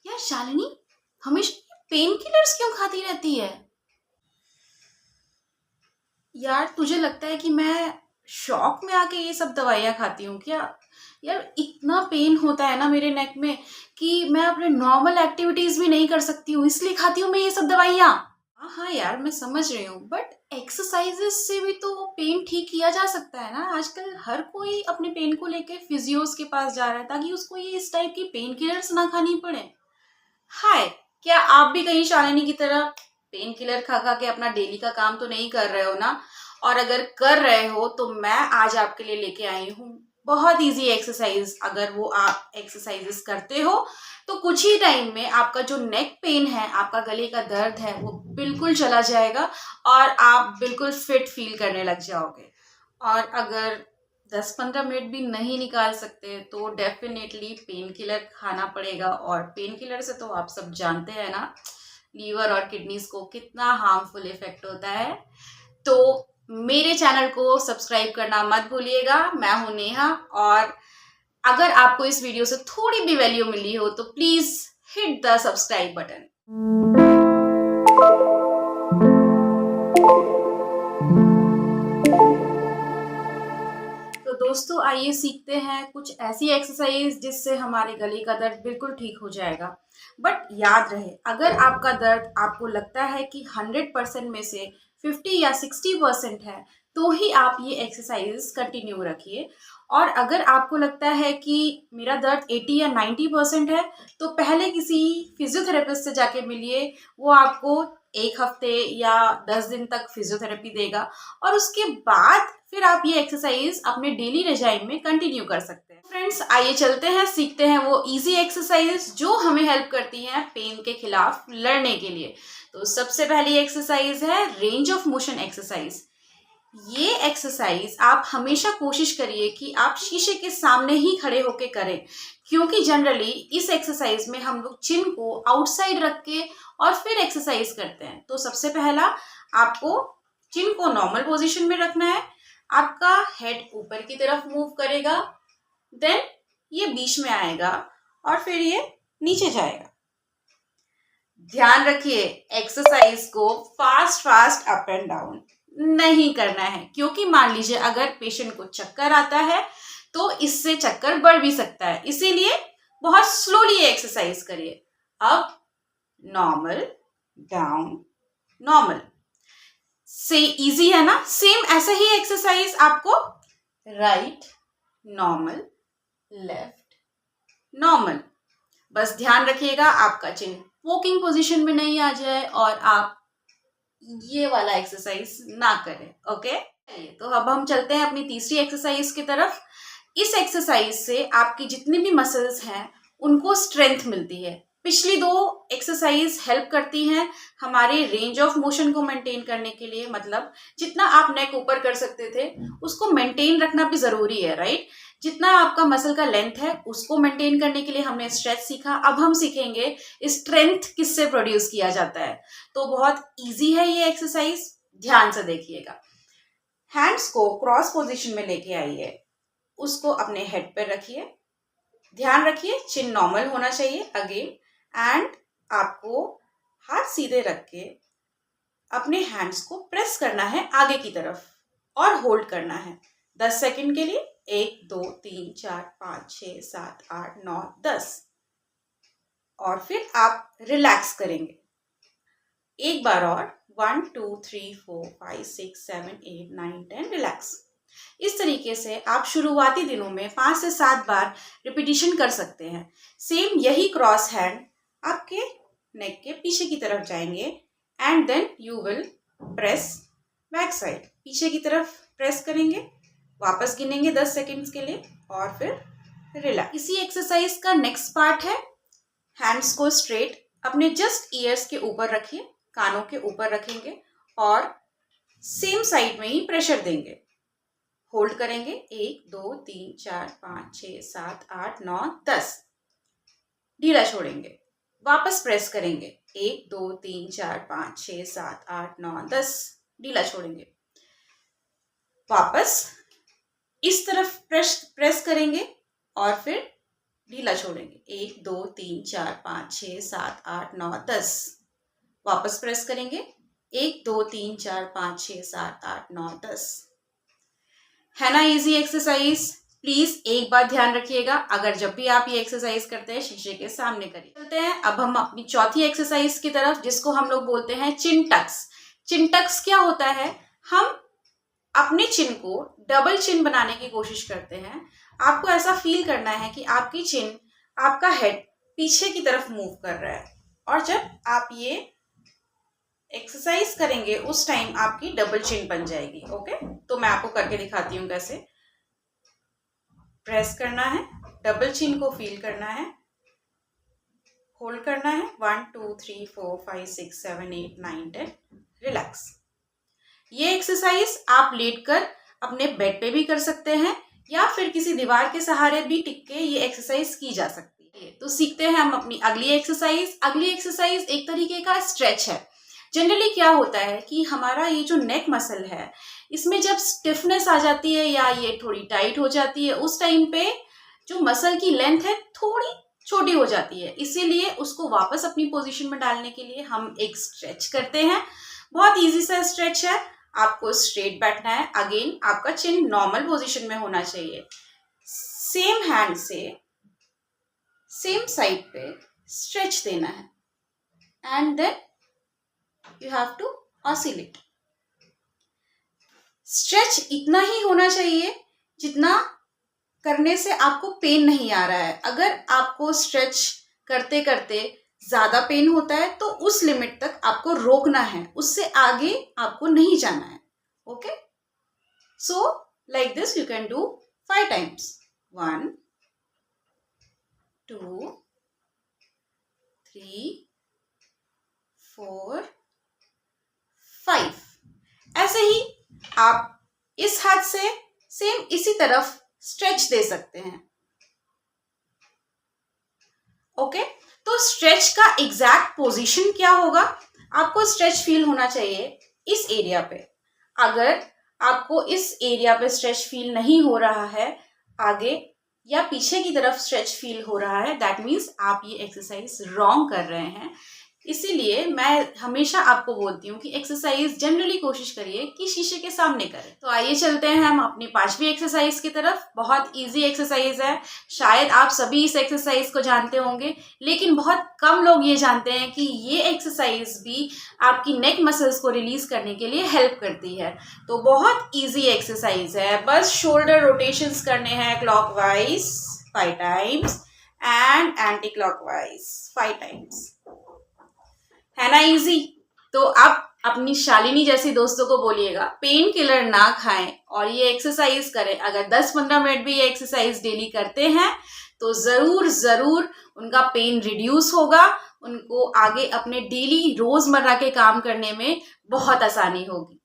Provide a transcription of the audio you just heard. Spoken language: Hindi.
यार शालिनी हमेशा पेन किलर्स क्यों खाती रहती है? यार तुझे लगता है कि मैं शौक में आके ये सब दवाइयाँ खाती हूँ क्या? यार इतना पेन होता है ना मेरे नेक में कि मैं अपने नॉर्मल एक्टिविटीज भी नहीं कर सकती हूँ, इसलिए खाती हूँ मैं ये सब दवाइयाँ। हाँ हाँ यार, मैं समझ रही हूँ, बट एक्सरसाइजेस से भी तो पेन ठीक किया जा सकता है ना। आजकल हर कोई अपने पेन को लेके फिजियोस के पास जा रहा है ताकि उसको ये इस टाइप की पेन किलर्स ना खानी पड़े। हाय, क्या आप भी कहीं शालिनी की तरह पेन किलर खा खा के अपना डेली का काम तो नहीं कर रहे हो ना? और अगर कर रहे हो तो मैं आज आपके लिए लेके आई हूँ बहुत इजी एक्सरसाइज। अगर वो आप एक्सरसाइजेस करते हो तो कुछ ही टाइम में आपका जो नेक पेन है, आपका गले का दर्द है, वो बिल्कुल चला जाएगा और आप बिल्कुल फिट फील करने लग जाओगे। और अगर 10-15 मिनट भी नहीं निकाल सकते तो डेफिनेटली पेन किलर खाना पड़ेगा। और पेन किलर से तो आप सब जानते हैं ना, लीवर और किडनीज को कितना हार्मफुल इफेक्ट होता है। तो मेरे चैनल को सब्सक्राइब करना मत भूलिएगा। मैं हूं नेहा, और अगर आपको इस वीडियो से थोड़ी भी वैल्यू मिली हो तो please hit the subscribe button. तो दोस्तों आइए सीखते हैं कुछ ऐसी एक्सरसाइज जिससे हमारे गले का दर्द बिल्कुल ठीक हो जाएगा। बट याद रहे, अगर आपका दर्द आपको लगता है कि 100% में से 50 या 60% है तो ही आप ये एक्सरसाइज कंटिन्यू रखिए। और अगर आपको लगता है कि मेरा दर्द 80 या 90% है तो पहले किसी फिजियोथेरेपिस्ट से जाके मिलिए। वो आपको 1 हफ्ते या 10 दिन तक फिजियोथेरेपी देगा और उसके बाद फिर आप ये एक्सरसाइज अपने डेली रेजाइम में कंटिन्यू कर सकते हैं। फ्रेंड्स आइए चलते हैं, सीखते हैं वो इजी एक्सरसाइज जो हमें हेल्प करती हैं पेन के खिलाफ लड़ने के लिए। तो सबसे पहली एक्सरसाइज है रेंज ऑफ मोशन एक्सरसाइज। ये एक्सरसाइज आप हमेशा कोशिश करिए कि आप शीशे के सामने ही खड़े होके करें, क्योंकि जनरली इस एक्सरसाइज में हम लोग चिन को आउटसाइड रख के और फिर एक्सरसाइज करते हैं। तो सबसे पहला आपको चिन को नॉर्मल पोजीशन में रखना है। आपका हेड ऊपर की तरफ मूव करेगा, देन ये बीच में आएगा और फिर ये नीचे जाएगा। ध्यान रखिए, एक्सरसाइज को fast fast up and down नहीं करना है, क्योंकि मान लीजिए अगर पेशेंट को चक्कर आता है तो इससे चक्कर बढ़ भी सकता है, इसीलिए बहुत स्लोली एक्सरसाइज करिए। अब नॉर्मल, डाउन, नॉर्मल से इजी है ना? सेम ऐसा ही एक्सरसाइज आपको राइट, नॉर्मल, लेफ्ट, नॉर्मल। बस ध्यान रखिएगा आपका चिन वॉकिंग पोजीशन में नहीं आ जाए और आप ये वाला एक्सरसाइज ना करें। ओके, तो अब हम चलते हैं अपनी तीसरी एक्सरसाइज की तरफ। इस एक्सरसाइज से आपकी जितनी भी मसल्स हैं उनको स्ट्रेंथ मिलती है। पिछली दो एक्सरसाइज हेल्प करती हैं हमारे रेंज ऑफ मोशन को मेंटेन करने के लिए, मतलब जितना आप नेक ऊपर कर सकते थे उसको मेंटेन रखना भी जरूरी है, राइट? जितना आपका मसल का लेंथ है उसको मेंटेन करने के लिए हमने स्ट्रेच सीखा। अब हम सीखेंगे स्ट्रेंथ किससे प्रोड्यूस किया जाता है। तो बहुत इजी है ये एक्सरसाइज, ध्यान से देखिएगा। हैंड्स को क्रॉस पोजीशन में लेके आइए, उसको अपने हेड पर रखिए। ध्यान रखिए चिन नॉर्मल होना चाहिए अगेन। एंड आपको हाथ सीधे रख के अपने हैंड्स को प्रेस करना है आगे की तरफ और होल्ड करना है 10 सेकंड के लिए। 1 2 3 4 5 6 7 8 9 10। और फिर आप रिलैक्स करेंगे एक बार और। 1 2 3 4 5 6 7 8 9 10, रिलैक्स। इस तरीके से आप शुरुआती दिनों में 5 से 7 बार रिपीटिशन कर सकते हैं। सेम यही क्रॉस हैंड आपके नेक के पीछे की तरफ जाएंगे and then you will press back side. पीछे की तरफ प्रेस करेंगे, वापस गिनेंगे 10 सेकेंड्स के लिए और फिर रिलैक्स। इसी एक्सरसाइज का नेक्स्ट पार्ट है हैंड्स को स्ट्रेट अपने जस्ट ईयर्स के ऊपर रखिए, कानों के ऊपर रखेंगे और सेम साइड में ही प्रेशर देंगे। होल्ड करेंगे 1 2 3 4 5 6 7 8 9 10। ढीला छोड़ेंगे, वापस प्रेस करेंगे 1 2 3 4 5 6 7 8 9 10। ढीला छोड़ेंगे, वापस इस तरफ प्रेस करेंगे और फिर ढीला छोड़ेंगे। 1 2 3 4 5 6 7 8 9 10। वापस प्रेस करेंगे। 1 2 3 4 5 6 7 8 9 10। है ना इजी एक्सरसाइज। प्लीज एक बात ध्यान रखिएगा, अगर जब भी आप ये एक्सरसाइज करते हैं शीशे के सामने करिए। चलते हैं अब हम अपनी चौथी एक्सरसाइज की तरफ, जिसको हम लोग बोलते हैं चिन टक्स। चिन टक्स क्या होता है? हम अपने चिन को डबल चिन बनाने की कोशिश करते हैं। आपको ऐसा फील करना है कि आपकी चिन, आपका हेड पीछे की तरफ मूव कर रहा है, और जब आप ये एक्सरसाइज करेंगे उस टाइम आपकी डबल चिन बन जाएगी। ओके, तो मैं आपको करके दिखाती हूँ कैसे। प्रेस करना है, डबल चिन को फील करना है, होल्ड करना है। 1 2 3 4 5 6 7 8 9 10। रिलैक्स। ये एक्सरसाइज आप लेटकर अपने बेड पे भी कर सकते हैं, या फिर किसी दीवार के सहारे भी टिक के ये एक्सरसाइज की जा सकती है। तो सीखते हैं हम अपनी अगली एक्सरसाइज। अगली एक्सरसाइज एक तरीके का स्ट्रेच है। जनरली क्या होता है कि हमारा ये जो नेक मसल है, इसमें जब स्टिफनेस आ जाती है या ये थोड़ी टाइट हो जाती है, उस टाइम पे जो मसल की लेंथ है थोड़ी छोटी हो जाती है। इसीलिए उसको वापस अपनी पोजीशन में डालने के लिए हम एक स्ट्रेच करते हैं। बहुत इजी सा स्ट्रेच है। आपको स्ट्रेट बैठना है। अगेन आपका चिन नॉर्मल पोजीशन में होना चाहिए। सेम हैंड से सेम साइड पे स्ट्रेच देना है, and then you have to oscillate। Stretch इतना ही होना चाहिए जितना करने से आपको पेन नहीं आ रहा है। अगर आपको स्ट्रेच करते करते ज्यादा पेन होता है तो उस लिमिट तक आपको रोकना है, उससे आगे आपको नहीं जाना है। Okay, so like this you can do 5 times. 1 2 3 4 5। ऐसे ही आप इस हाथ से सेम इसी तरफ स्ट्रेच दे सकते हैं। ओके, तो स्ट्रेच का एग्जैक्ट पोजीशन क्या होगा? आपको स्ट्रेच फील होना चाहिए इस एरिया पे। अगर आपको इस एरिया पे स्ट्रेच फील नहीं हो रहा है, आगे या पीछे की तरफ स्ट्रेच फील हो रहा है, दैट मीन्स आप ये एक्सरसाइज रॉन्ग कर रहे हैं। इसीलिए मैं हमेशा आपको बोलती हूँ कि एक्सरसाइज जनरली कोशिश करिए कि शीशे के सामने करें। तो आइए चलते हैं हम अपनी 5वीं एक्सरसाइज की तरफ। बहुत इजी एक्सरसाइज है। शायद आप सभी इस एक्सरसाइज को जानते होंगे, लेकिन बहुत कम लोग ये जानते हैं कि ये एक्सरसाइज भी आपकी नेक मसल्स को रिलीज करने के लिए हेल्प करती है। तो बहुत ईजी एक्सरसाइज है। बस शोल्डर रोटेशंस करने हैं clockwise 5 times and anti clockwise 5 times. है ना इजी? तो आप अपनी शालिनी जैसी दोस्तों को बोलिएगा पेन किलर ना खाएं और ये एक्सरसाइज करें। अगर 10-15 मिनट भी ये एक्सरसाइज डेली करते हैं तो जरूर जरूर उनका पेन रिड्यूस होगा, उनको आगे अपने डेली रोजमर्रा के काम करने में बहुत आसानी होगी।